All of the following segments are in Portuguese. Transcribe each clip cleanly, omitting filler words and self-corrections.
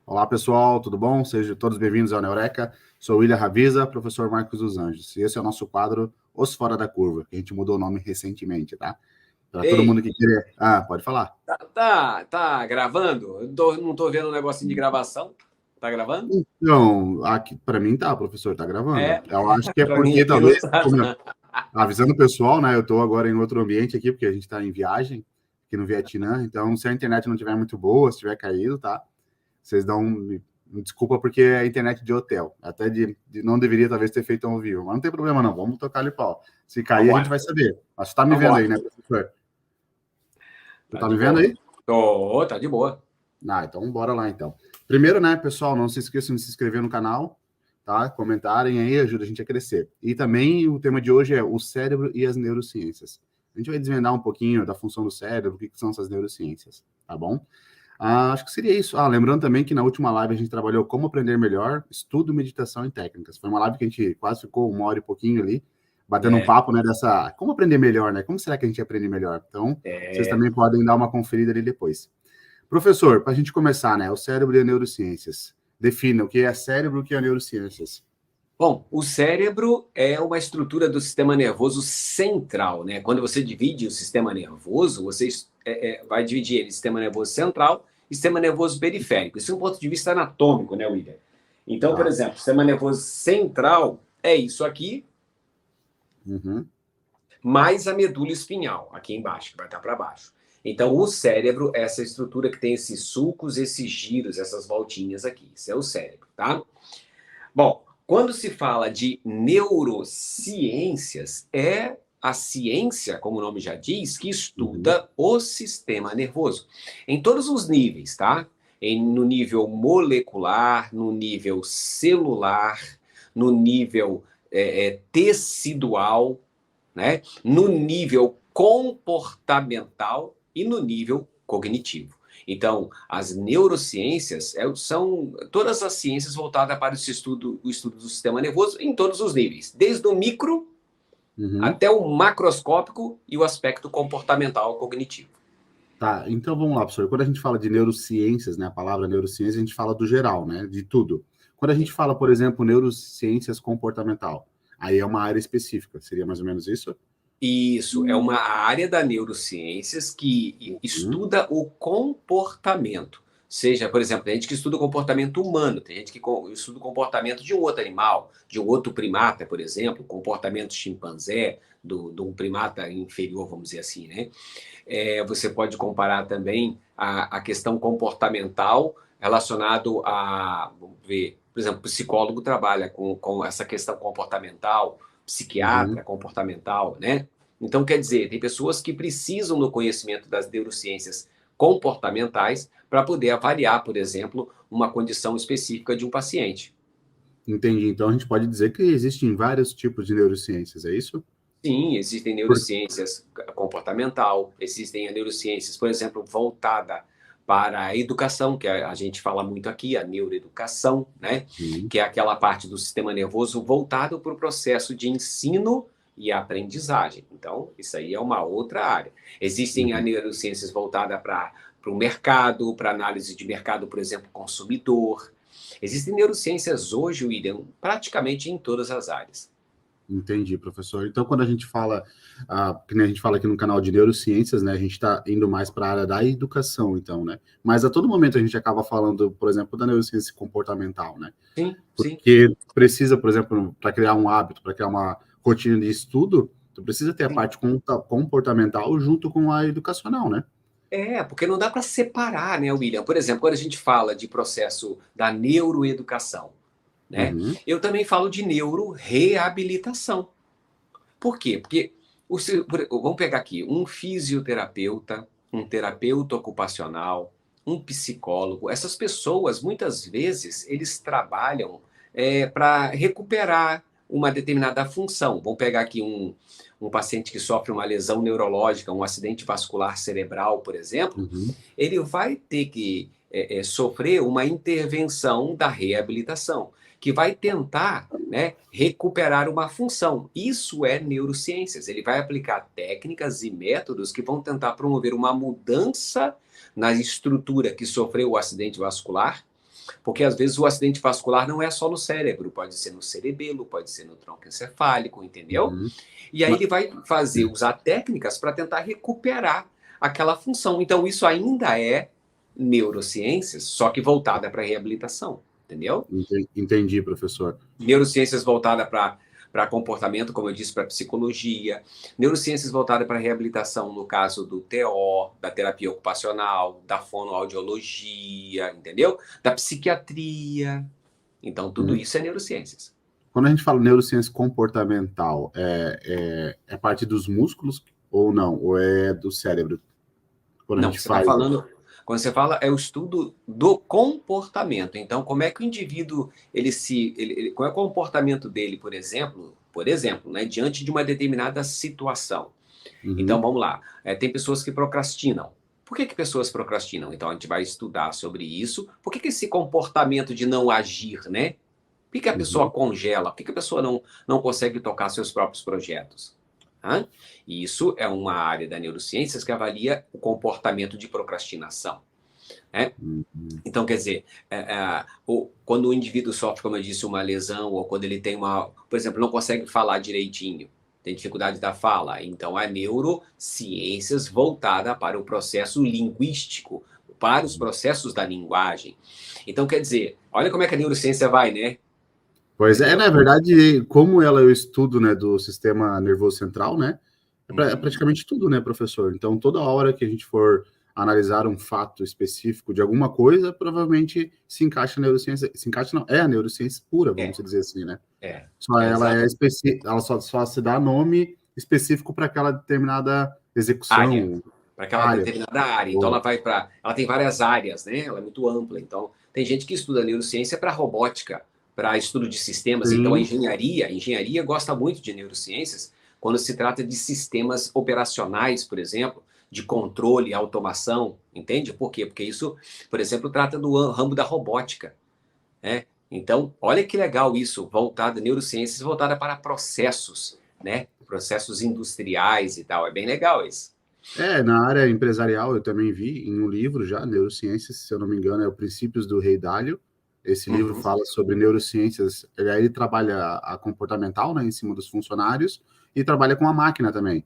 Olá, pessoal, tudo bom? Sejam todos bem-vindos ao Neureka. Sou William Ravisa, professor Marcos dos Anjos. E esse é o nosso quadro Os Fora da Curva, que a gente mudou o nome recentemente, tá? Para todo Ei, mundo que querer... Ah, pode falar. tá gravando? Não tô vendo um negocinho de gravação. Tá gravando? Então, aqui para mim tá, professor, tá gravando. É, Eu acho que é pra mim porque aqui não talvez, tá. como avisando o pessoal, né? Eu estou agora em outro ambiente aqui, porque a gente está em viagem aqui no Vietnã. Então, se a internet não estiver muito boa, se tiver caído, tá? Vocês dão desculpa porque é internet de hotel. Até não deveria talvez ter feito ao vivo. Mas não tem problema não, vamos tocar ali pau. Se cair, a gente Vambora, vai saber. Mas você tá me vendo vambora. aí, né, professor? Você Tá tá de me vendo boa. aí? Tá de boa. Ah, então bora lá então. Primeiro, né, pessoal, não se esqueçam de se inscrever no canal, tá? Comentarem aí, ajuda a gente a crescer. E também o tema de hoje é o cérebro e as neurociências. A gente vai desvendar um pouquinho da função do cérebro, o que são essas neurociências, tá bom? Acho que seria isso. Lembrando também que na última live a gente trabalhou como aprender melhor, estudo, meditação e técnicas. Foi uma live que a gente quase ficou 1 hora e pouquinho ali, batendo um É, papo, né, dessa... Como aprender melhor, né? Como será que a gente aprende melhor? Então, vocês é. também podem dar uma conferida ali depois. Professor, para a gente começar, né, o cérebro e as neurociências. Defina o que é cérebro e o que é neurociências. Bom, o cérebro é uma estrutura do sistema nervoso central, né? Quando você divide o sistema nervoso, você vai dividir ele em sistema nervoso central e sistema nervoso periférico. Isso é um ponto de vista anatômico, né, William? Então, por Tá. exemplo, o sistema nervoso central é isso aqui, Uhum. mais a medula espinhal, aqui embaixo, que vai estar para baixo. Então, o cérebro é essa estrutura que tem esses sulcos, esses giros, essas voltinhas aqui. Isso é o cérebro, tá? Bom, quando se fala de neurociências, é a ciência, como o nome já diz, que Uhum. estuda o sistema nervoso. Em todos os níveis, tá? No nível molecular, no nível celular, no nível tecidual, né? No nível comportamental e no nível cognitivo. Então, as neurociências são todas as ciências voltadas para o estudo do sistema nervoso em todos os níveis, desde o micro Uhum. até o macroscópico e o aspecto comportamental cognitivo. Tá, então vamos lá, professor. Quando a gente fala de neurociências, né, a palavra neurociência, a gente fala do geral, né, de tudo. Quando a gente Sim. fala, por exemplo, neurociências comportamental, aí é uma área específica, seria mais ou menos isso? Isso é uma área da neurociências que Uhum. estuda o comportamento. Seja, por exemplo, tem gente que estuda o comportamento humano, tem gente que estuda o comportamento de um outro animal, de um outro primata, por exemplo, o comportamento chimpanzé, de um primata inferior, vamos dizer assim, né? Você pode comparar também a questão comportamental relacionado a, vamos ver, por exemplo, o psicólogo trabalha com essa questão comportamental, Uhum. psiquiatra comportamental, né? Então, quer dizer, tem pessoas que precisam do conhecimento das neurociências comportamentais para poder avaliar, por exemplo, uma condição específica de um paciente. Entendi. Então a gente pode dizer que existem vários tipos de neurociências, é isso? Sim, existem Por... neurociências comportamental, existem neurociências, por exemplo, voltada para a educação, que a gente fala muito aqui, a neuroeducação, né? Uhum. Que é aquela parte do sistema nervoso voltado para o processo de ensino e aprendizagem. Então, isso aí é uma outra área. Existem as Uhum. neurociências voltadas para o mercado, para análise de mercado, por exemplo, consumidor. Existem neurociências hoje, William, praticamente em todas as áreas. Entendi, professor. Então, quando a gente fala, que nem a gente fala aqui no canal de neurociências, né, a gente está indo mais para a área da educação, então, né? Mas a todo momento a gente acaba falando, por exemplo, da neurociência comportamental, né? Sim, sim. Porque precisa, por exemplo, para criar um hábito, para criar uma rotina de estudo, tu precisa ter a Sim. parte comportamental junto com a educacional, né? Porque não dá para separar, né, William? Por exemplo, quando a gente fala de processo da neuroeducação, né? Uhum. Eu também falo de neuroreabilitação. Por quê? Porque vamos pegar aqui um fisioterapeuta, um terapeuta ocupacional, um psicólogo. Essas pessoas, muitas vezes, eles trabalham para recuperar uma determinada função. Vamos pegar aqui um paciente que sofre uma lesão neurológica, um acidente vascular cerebral, por exemplo, Uhum. ele vai ter que sofrer uma intervenção da reabilitação, que vai tentar, né, recuperar uma função. Isso é neurociências. Ele vai aplicar técnicas e métodos que vão tentar promover uma mudança na estrutura que sofreu o acidente vascular Porque às vezes o acidente vascular não é só no cérebro, pode ser no cerebelo, pode ser no tronco encefálico, entendeu? Uhum. E aí ele vai usar técnicas para tentar recuperar aquela função. Então isso ainda é neurociências, só que voltada para reabilitação, entendeu? Entendi, professor. Neurociências voltada para comportamento, como eu disse, para psicologia, neurociências voltadas para reabilitação, no caso do TO, da terapia ocupacional, da fonoaudiologia, entendeu? Da psiquiatria. Então, tudo isso é neurociências. Quando a gente fala neurociência comportamental, é parte dos músculos ou não? Ou é do cérebro? Quando a Não, gente você está faz. falando. Quando você fala, é o estudo do comportamento. Então, como é que o indivíduo qual é o comportamento dele, por exemplo, né, diante de uma determinada situação. Então, Uhum, vamos lá. Tem pessoas que procrastinam. Por que pessoas procrastinam? Então, a gente vai estudar sobre isso. Por que esse comportamento de não agir, né? Por que a pessoa uhum, congela? Por que a pessoa não consegue tocar seus próprios projetos? Hã? E isso é uma área da neurociências que avalia o comportamento de procrastinação, né? uhum. Então, quer dizer, quando o indivíduo sofre, como eu disse, uma lesão, ou quando ele tem por exemplo, não consegue falar direitinho, tem dificuldade da fala, então a neurociências voltada para o processo linguístico, para os processos da linguagem. Então, quer dizer, olha como é que a neurociência vai, né? Pois é, Entendeu? na verdade, como ela é o estudo, né, do sistema nervoso central, né? É Uhum. praticamente tudo, né, professor? Então, toda hora que a gente for analisar um fato específico de alguma coisa, provavelmente se encaixa na neurociência. Se encaixa, não, é a neurociência pura, É, vamos dizer assim, né? é, Só ela exato. ela só se dá nome específico para aquela determinada Área, execução, para aquela área. determinada área. Então Boa. ela tem várias áreas, né? Ela é muito ampla. Então, tem gente que estuda neurociência para robótica, para estudo de sistemas. Então, Sim, a engenharia gosta muito de neurociências quando se trata de sistemas operacionais, por exemplo, de controle e automação, entende? Por quê? Porque isso, por exemplo, trata do ramo da robótica, né? Então, olha que legal isso, neurociências voltada para processos, né? Processos industriais e tal. É bem legal isso. na área empresarial eu também vi em um livro já, Neurociências, se eu não me engano, é o Princípios do Rei Dalio. Esse livro Uhum. fala sobre neurociências, ele trabalha a comportamental, né, em cima dos funcionários, e trabalha com a máquina também,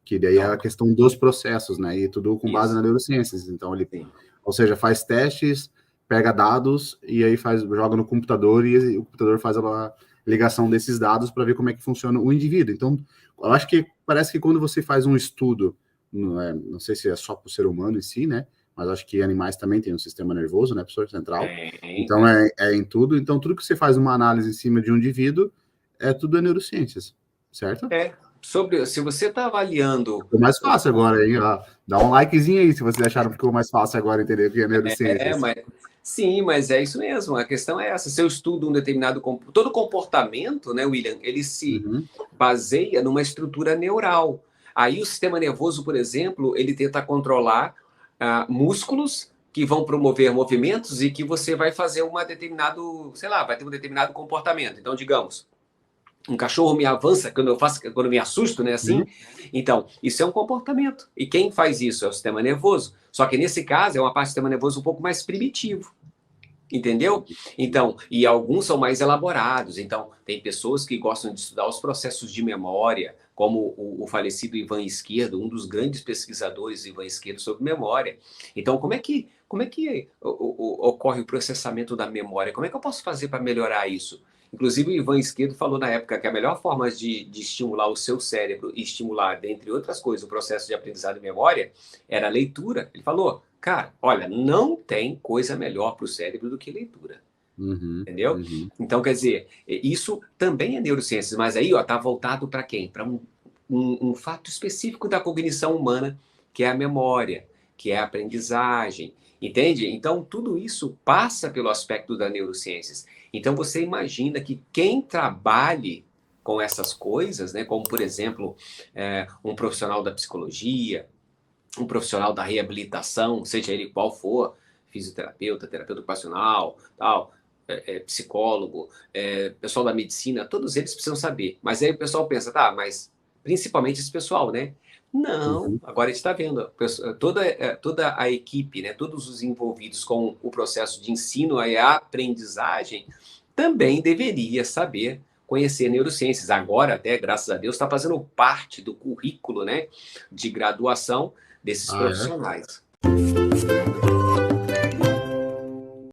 que daí é a Pronto. questão dos processos, né, e tudo com base Isso. na neurociências. Então, Sim. ou seja, faz testes, pega dados e aí joga no computador e o computador faz a ligação desses dados para ver como é que funciona o indivíduo. Então, eu acho que parece que quando você faz um estudo, não sei se é só para o ser humano em si, né? Mas acho que animais também têm um sistema nervoso, né, professor central. Tem, Então é em tudo. Então tudo que você faz uma análise em cima de um indivíduo tudo é neurociências, certo? se você está avaliando. Ficou mais fácil agora, hein? Ó, dá um likezinho aí se vocês acharam que ficou mais fácil agora entender o que é É, neurociências. mas. Sim, mas é isso mesmo. A questão é essa. Se eu estudo um determinado. Todo comportamento, né, William, ele se Uhum. baseia numa estrutura neural. Aí o sistema nervoso, por exemplo, ele tenta controlar músculos que vão promover movimentos e que você vai fazer uma determinado, sei lá, vai ter um determinado comportamento. Então, digamos, um cachorro me avança quando eu me assusto, né? Assim, Uhum. então isso é um comportamento. E quem faz isso é o sistema nervoso. Só que nesse caso é uma parte do sistema nervoso um pouco mais primitivo, entendeu? Então, e alguns são mais elaborados. Então, tem pessoas que gostam de estudar os processos de memória, como o falecido Ivan Esquerdo, um dos grandes pesquisadores Ivan Esquerdo sobre memória. Então, como é que ocorre o processamento da memória? Como é que eu posso fazer para melhorar isso? Inclusive, o Ivan Esquerdo falou na época que a melhor forma de estimular o seu cérebro e estimular, dentre outras coisas, o processo de aprendizado e memória era a leitura. Ele falou, cara, olha, não tem coisa melhor para o cérebro do que leitura. Uhum. Entendeu? Uhum. Então, quer dizer, isso também é neurociências, mas aí está voltado para quem? Para um fato específico da cognição humana, que é a memória, que é a aprendizagem, entende? Então, tudo isso passa pelo aspecto da neurociências. Então, você imagina que quem trabalhe com essas coisas, né, como, por exemplo, um profissional da psicologia, um profissional da reabilitação, seja ele qual for, fisioterapeuta, terapeuta ocupacional, tal, psicólogo, pessoal da medicina, todos eles precisam saber. Mas aí o pessoal pensa, tá, mas principalmente esse pessoal, né? Não, Uhum. agora a gente está vendo, toda a equipe, né, todos os envolvidos com o processo de ensino e aprendizagem também deveria saber conhecer neurociências. Agora, até, graças a Deus, está fazendo parte do currículo, né, de graduação desses Ah, é? profissionais.